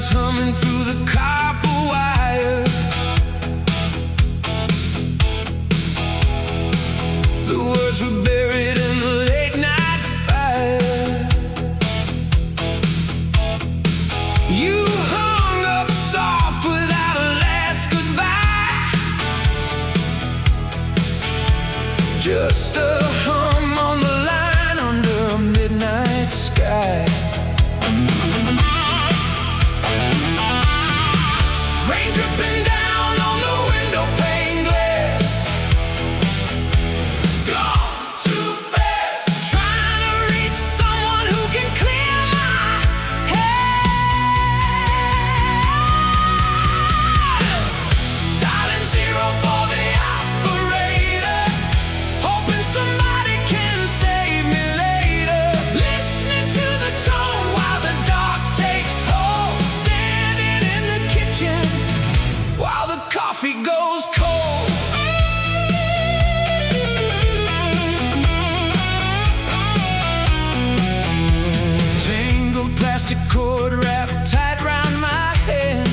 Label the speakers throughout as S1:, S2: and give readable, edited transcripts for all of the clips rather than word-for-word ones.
S1: humming through the copper wire. The words were buried in the late night fire. You hung up soft without a last goodbye. Just a hum on the line under a midnight sky. Rain dripping down on the window pane glass. Gone too fast. Trying to reach someone who can clear my head. Dialing 0 for the operator, hoping somebody can save me later. Listening to the tone while the dark takes hold. Standing in the kitchen while the coffee goes cold. Tangled plastic cord wrapped tight round my head.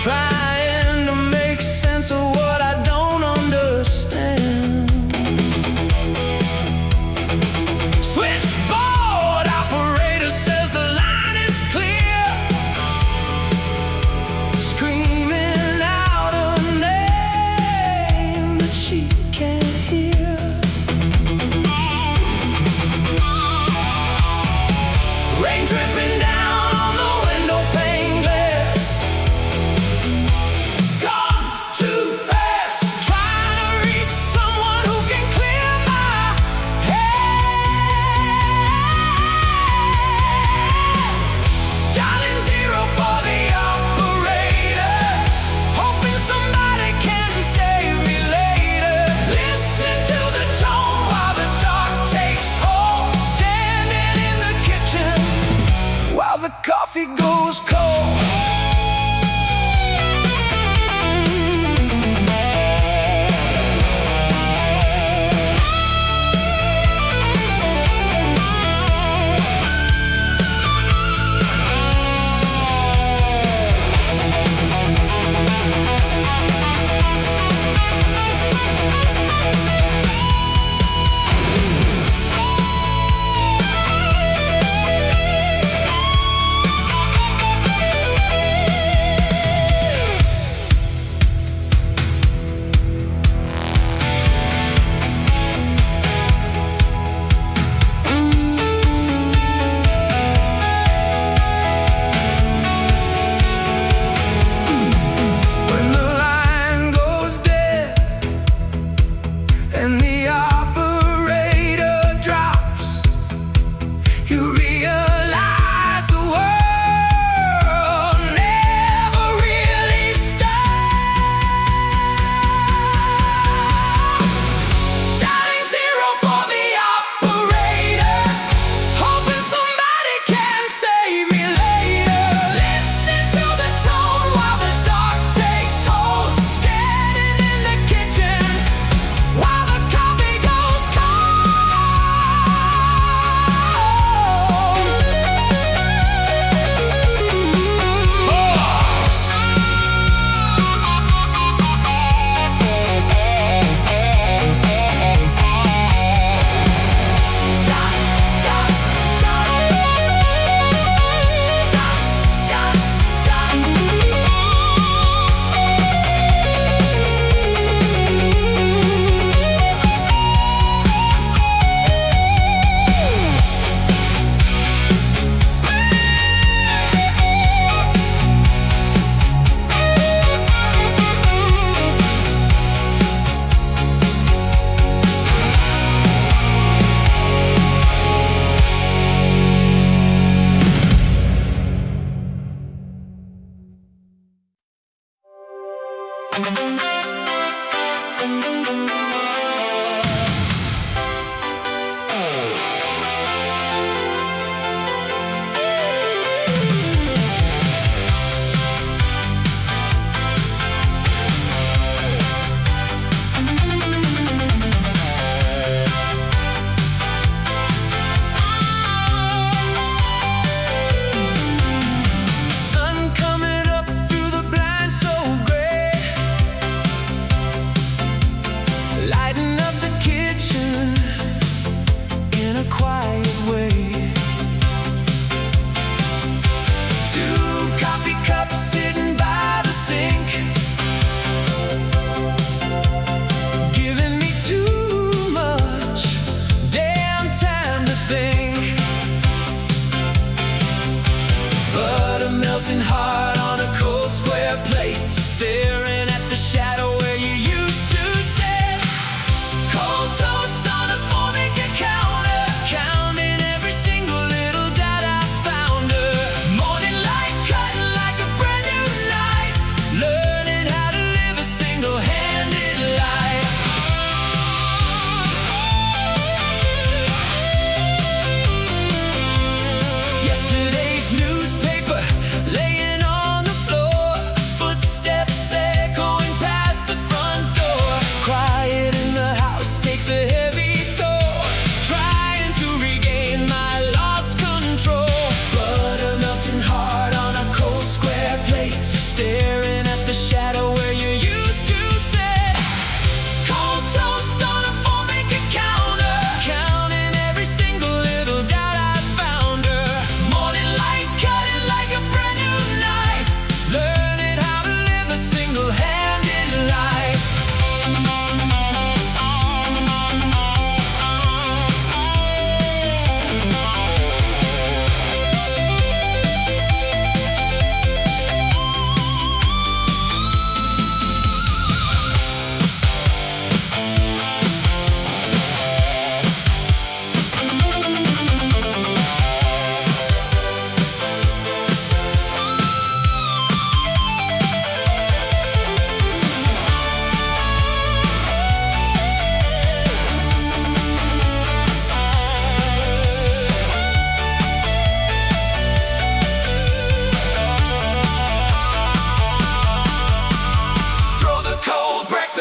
S1: Trying to make sense of what I don't understand. Switchboard operator says the line is clear. Screaming out a name that she can't hear. Rain dripping down on the window pane glass. Gone too fast. Trying to reach someone who can clear my head. Dialing 0 for the operator, hoping somebody can save me later. Listening to the tone while the dark takes hold. Standing in the kitchen while the coffee goes cold. When the line goes dead and the operator drops, you realize the world never really stops. Dialing 0 for the operator, hoping somebody can save me later. Listening to the tone while the dark takes hold. Standing in the kitchen while the coffee goes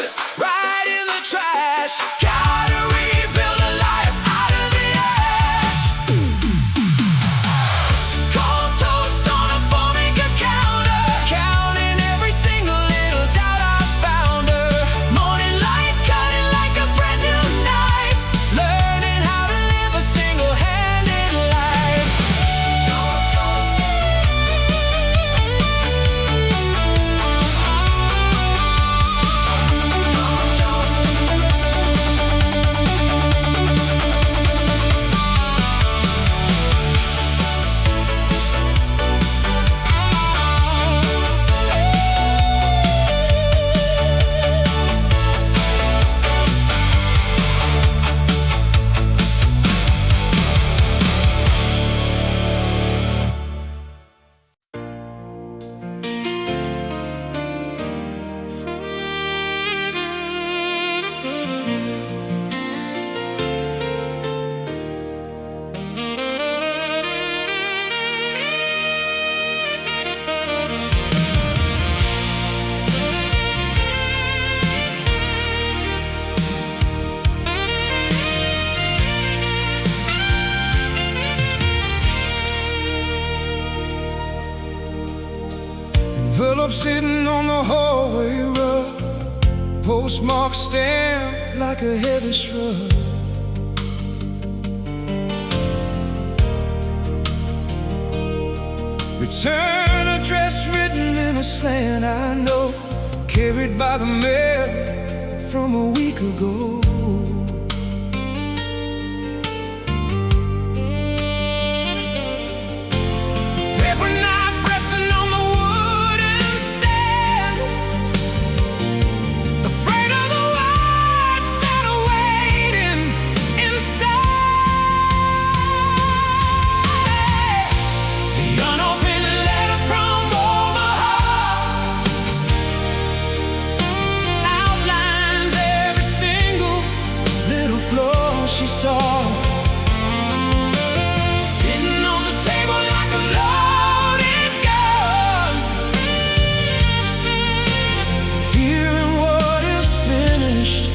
S1: useless, right in the trash. Gotta rebuild a life out of the ash. Cold toast on a Formica counter, counting every single little doubt I found her. Morning light cutting like a brand new knife, learning how to live a single-handed life. Cold toast.
S2: Envelope sitting on the hallway rug, postmark stamped like a heavy shrug. Return address written in a slant I know, carried by the mail from a week ago. Paper knife resting on the wooden stand, afraid of the words that are waiting inside. The unopened letter from Omaha outlines every single little flaw she saw. Sitting on the table like a loaded gun, fearing what is finished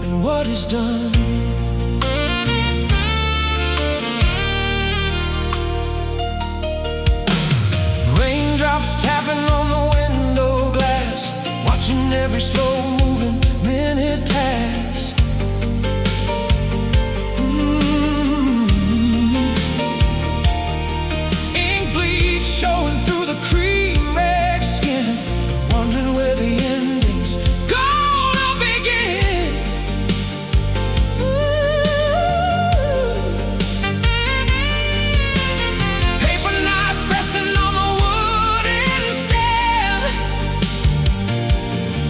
S2: and what is done. Raindrops tapping on the window glass, watching every slow-moving minute pass. Ink bleed showing through the cream red skin, wondering where the ending's gonna begin. Paper knife resting on the wooden stand,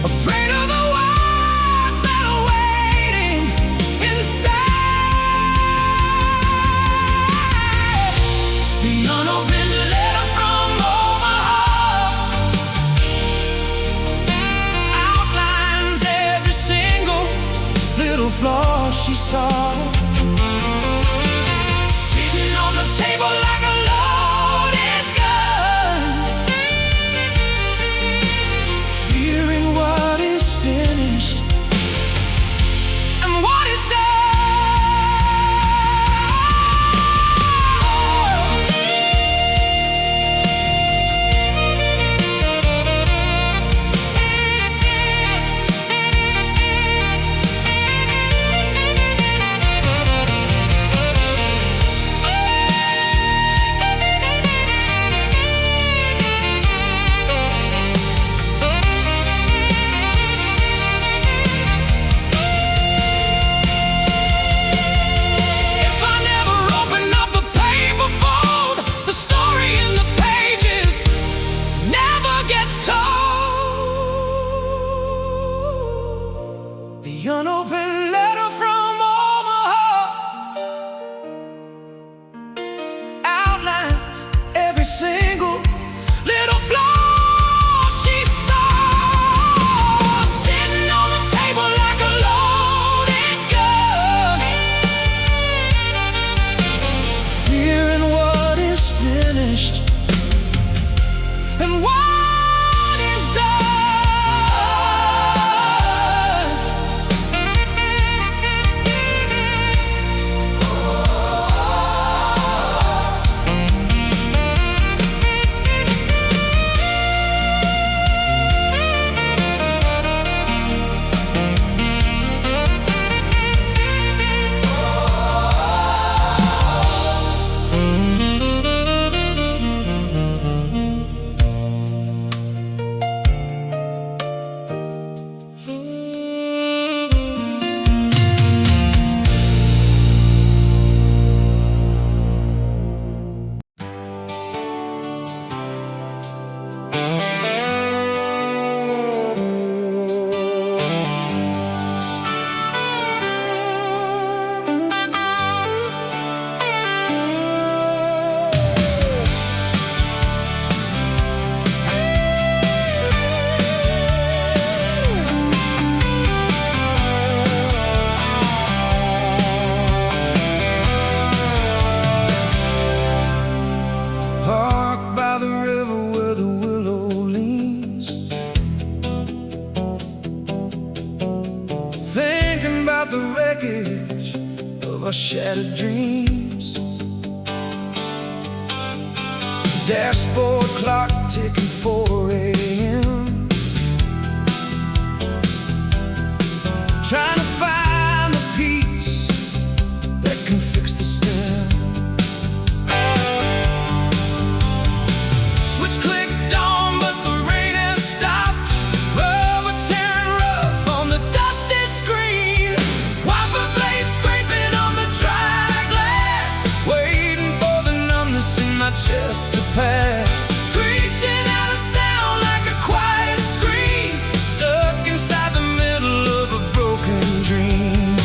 S2: afraid of the words that are waiting inside. The unopened letter from Omaha outlines every single little flaw she saw. Sitting on the table like a loaded gun, fearing what is finished and what is done. If I never open up the paper fold, the story in the pages never gets told. The unopened letter from Omaha outlines every single little flaw she saw. Sitting on the table like a loaded gun, fearing what is finished and what is done.
S1: inside the wreckage of our shattered dreams. Dashboard clock ticking 4 a.m. Trying to find the piece that can fix the stem. Switch clicked on, but the rain has stopped. Rubber tearing rough on the dusty screen. Wiper blades scraping on the dry glass. Waiting for the numbness in my chest to pass. Screeching out a sound like a quiet scream. Stuck inside the middle of a broken dream.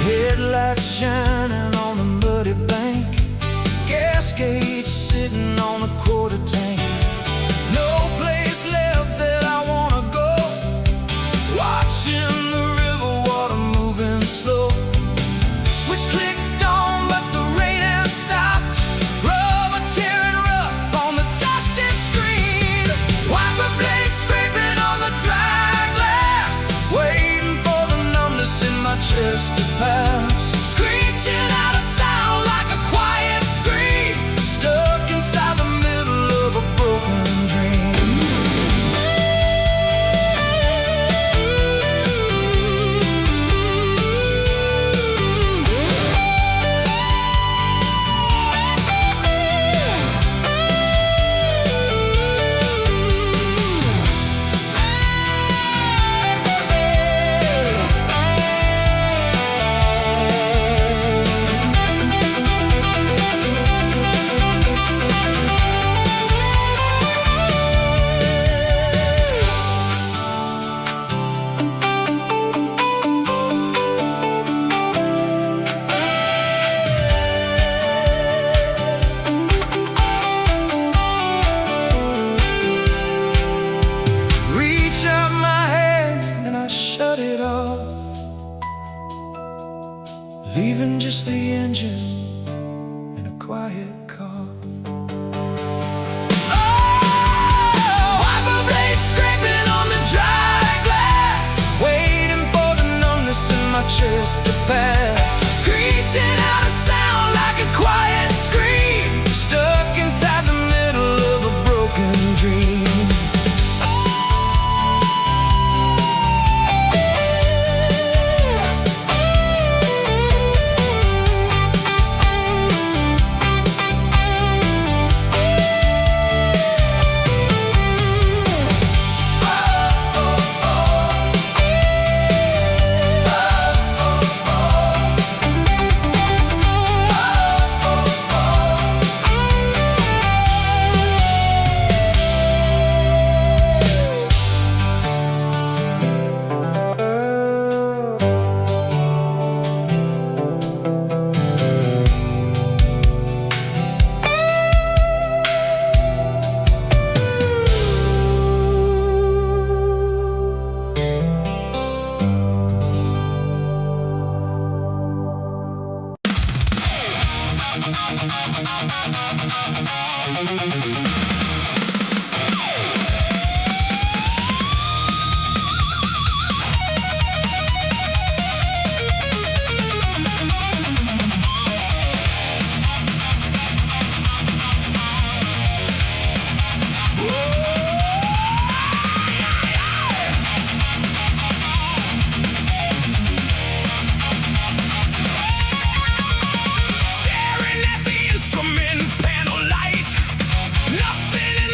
S1: Headlights shining on a muddy bank. Gas gauge sitting on a quarter tank. No place left that I wanna go. Watching the river water moving slow. Switch clicked on, but the rain has stopped. Rubber tearing rough on the dusty screen. Wiper blades scraping on the dry glass. Waiting for the numbness in my chest to pass. Screeching out a sound like a quiet scream. Stuck inside the middle of a broken dream. Reach out my hand and I shut it off, leaving just the engine and a quiet cough. Wiper blades scraping on the dry glass. Waiting for the numbness in my chest to pass. Screeching out a sound like a quiet scream. Stuck inside the middle of a broken dream. Staring at the instrument panel light. Nothing in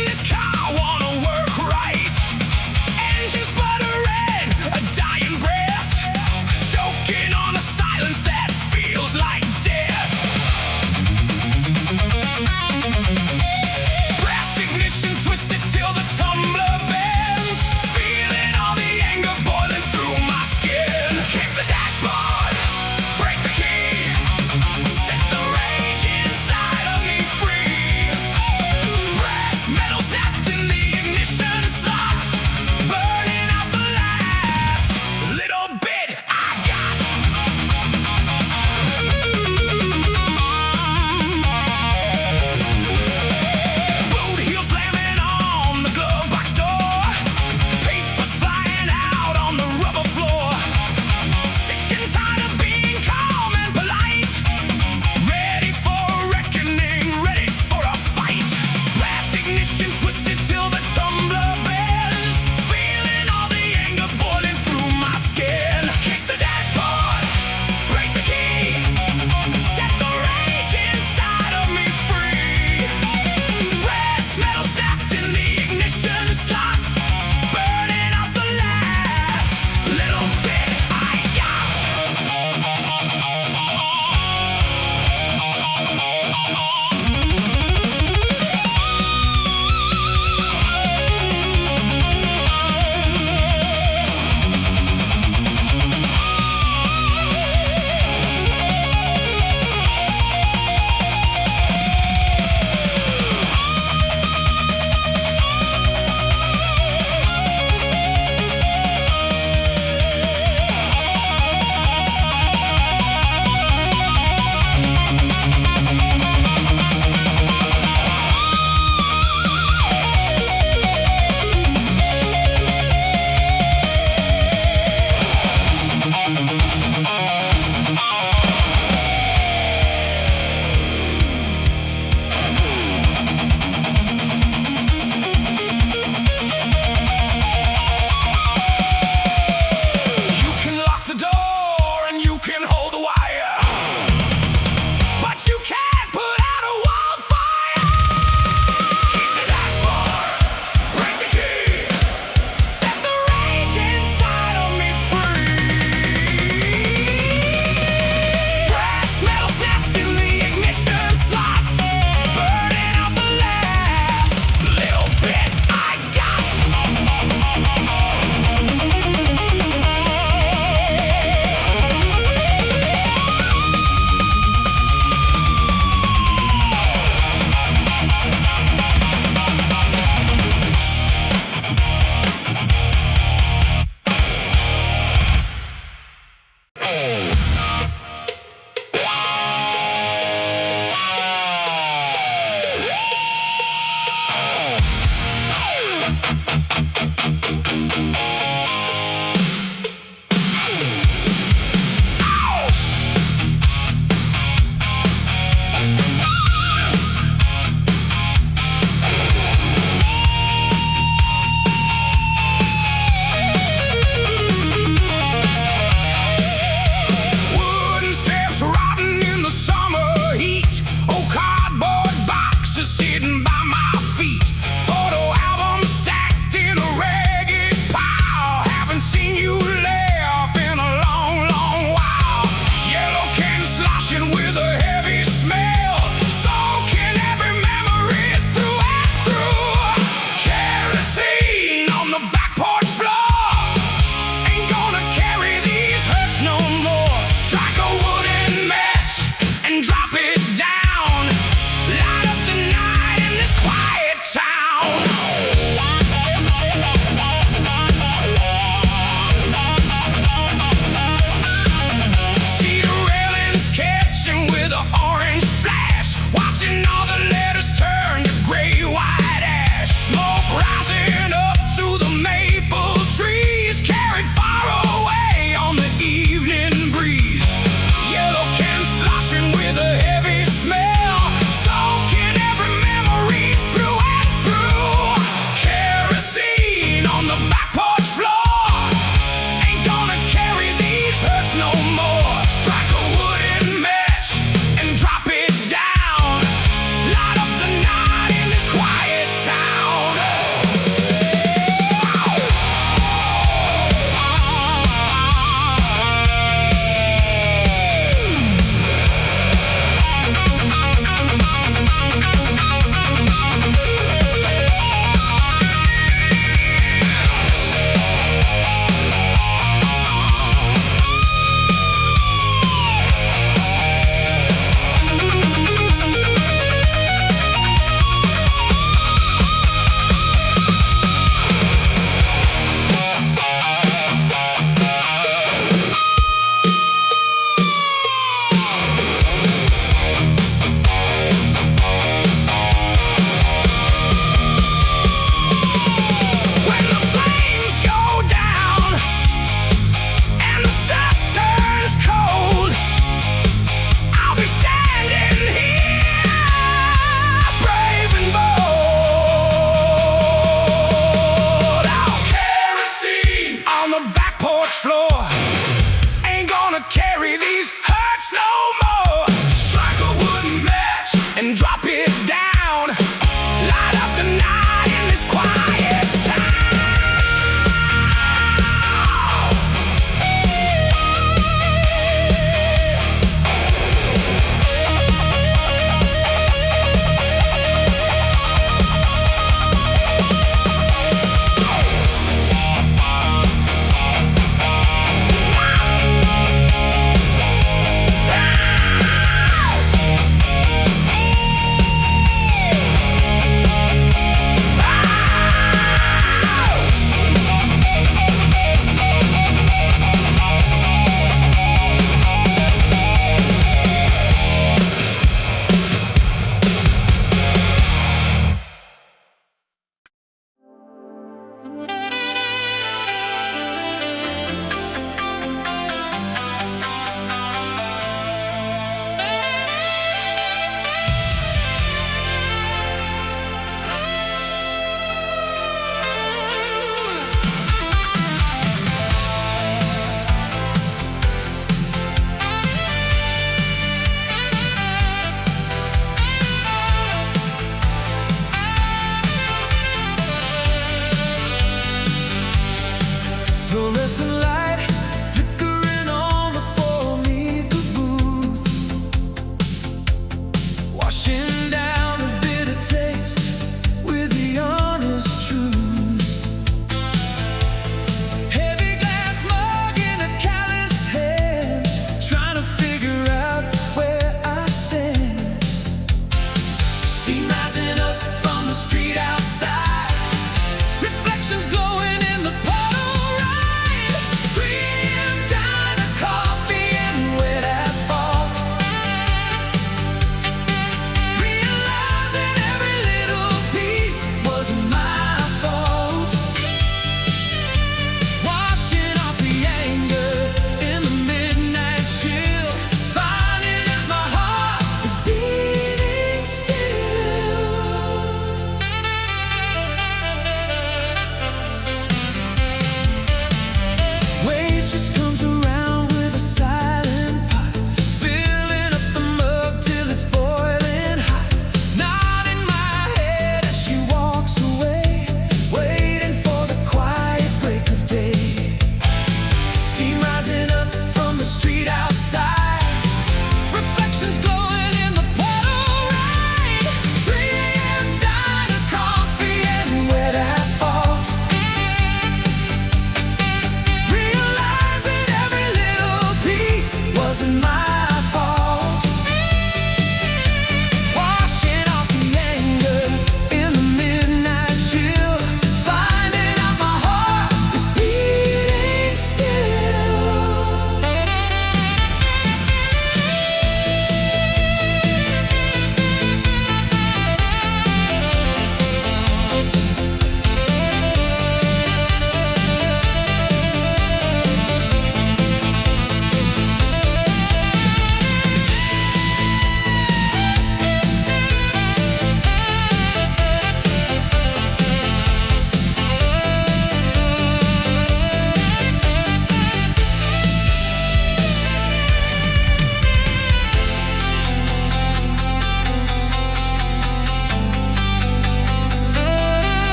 S2: and all the letters turn to gray-white ash. Smoke rising up through the maple trees, carried far away on the evening breeze. Yellow cans sloshing with a heavy smell, soaking every memory through and through. Kerosene on the back porch floor, ain't gonna carry these hurts no more. Strike a wooden match and drop it down.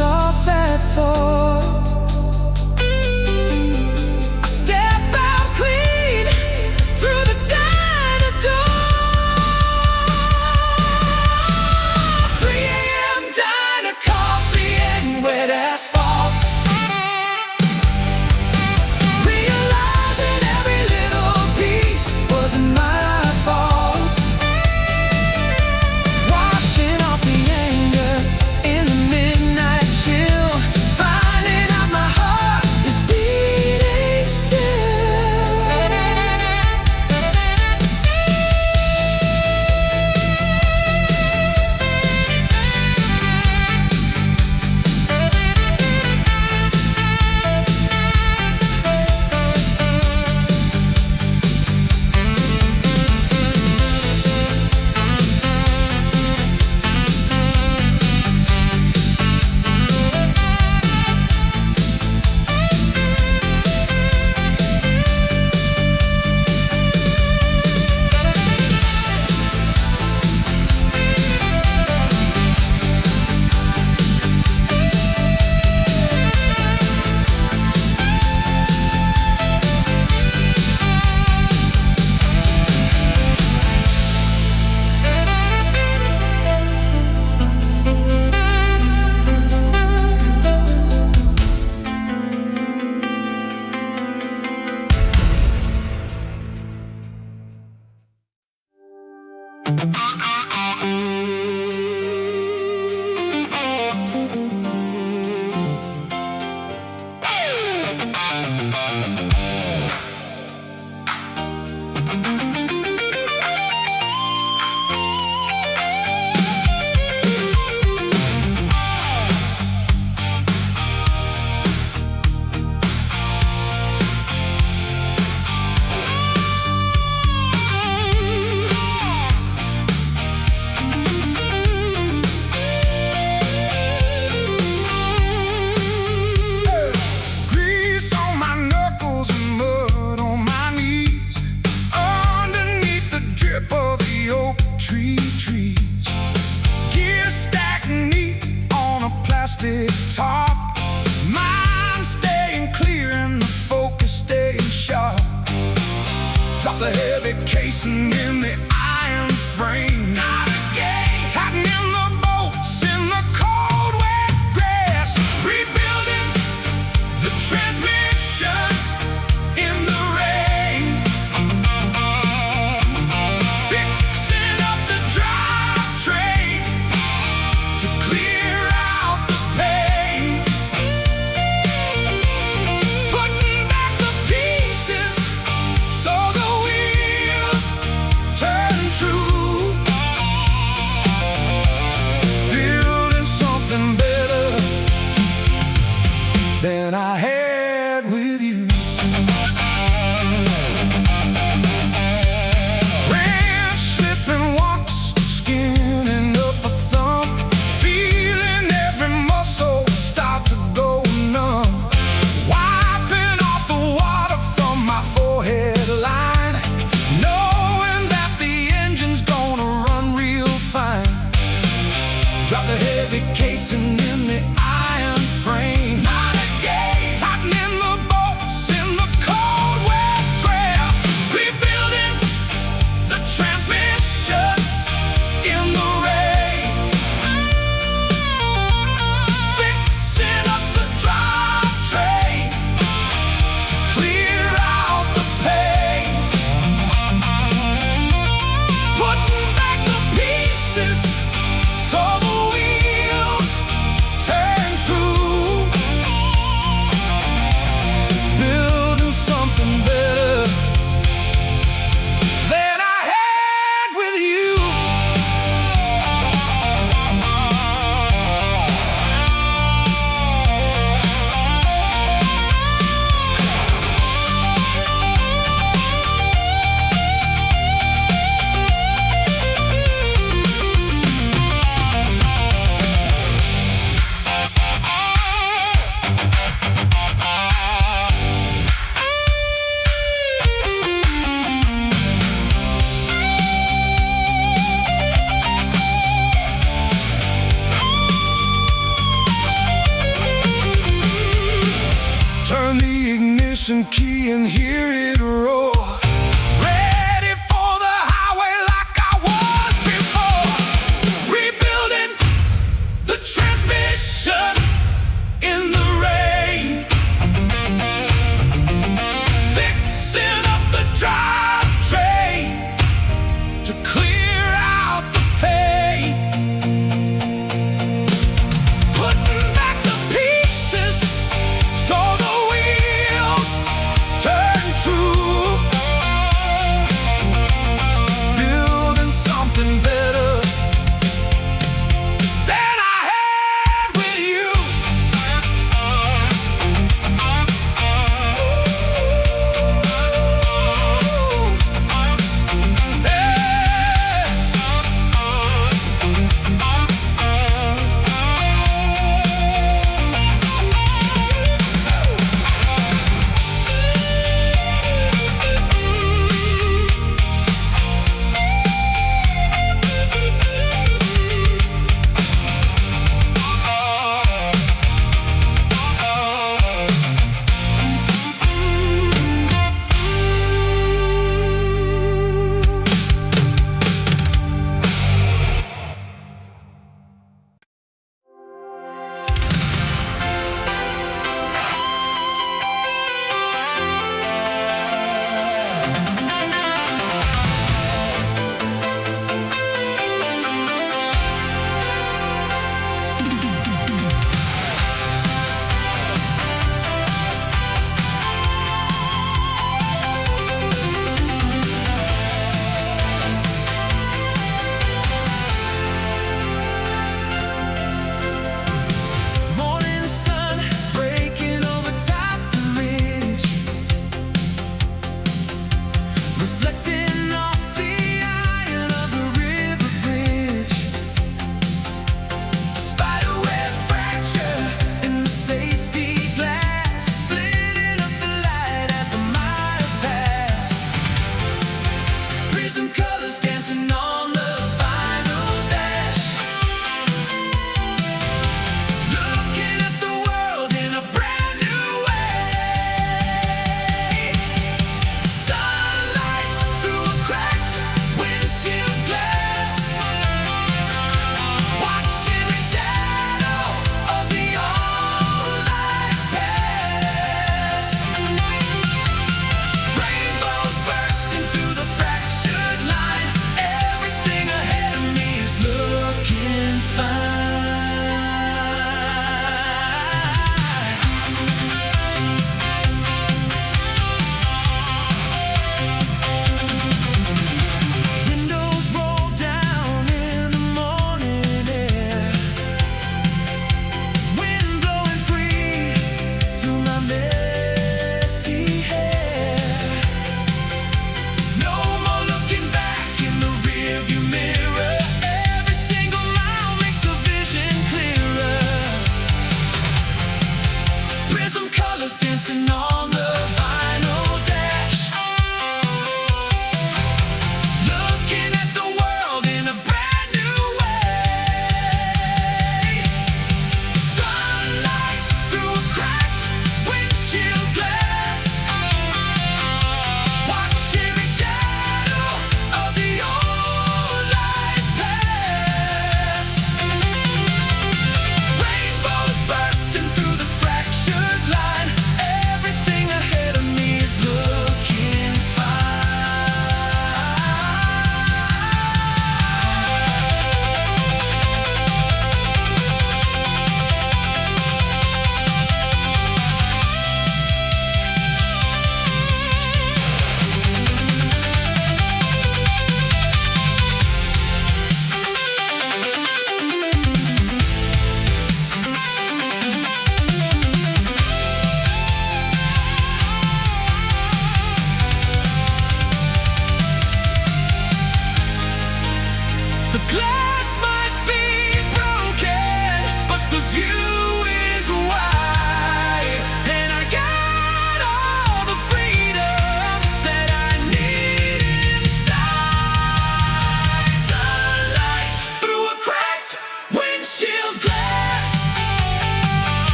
S1: saw that fall. I step out clean through the diner door. 3 a.m. diner, coffee and wet asphalt. Realizing every little piece wasn't my fault. Washing off the anger in the midnight chill, finding out my heart is beating still. Grease on my knuckles and mud on my knees, underneath the drip of the oak tree trees. Gear stacked neat on a plastic top, mind staying clear and the focus staying sharp. Drop the heavy casing in the iron frame, tightening the bolts in the cold wet grass, rebuilding the transmission in the rain, fixing up the drivetrain to clear out the pain, putting back the pieces so the wheels turn true, building something better than I had with you. Ranch slipping once, skinning up a thumb, feeling every muscle start to go numb, wiping off the water from my forehead line, knowing that the engine's gonna run real fine. Drop the heavy casing in the iron frame, tightening the bolts crimson key and hear it roar.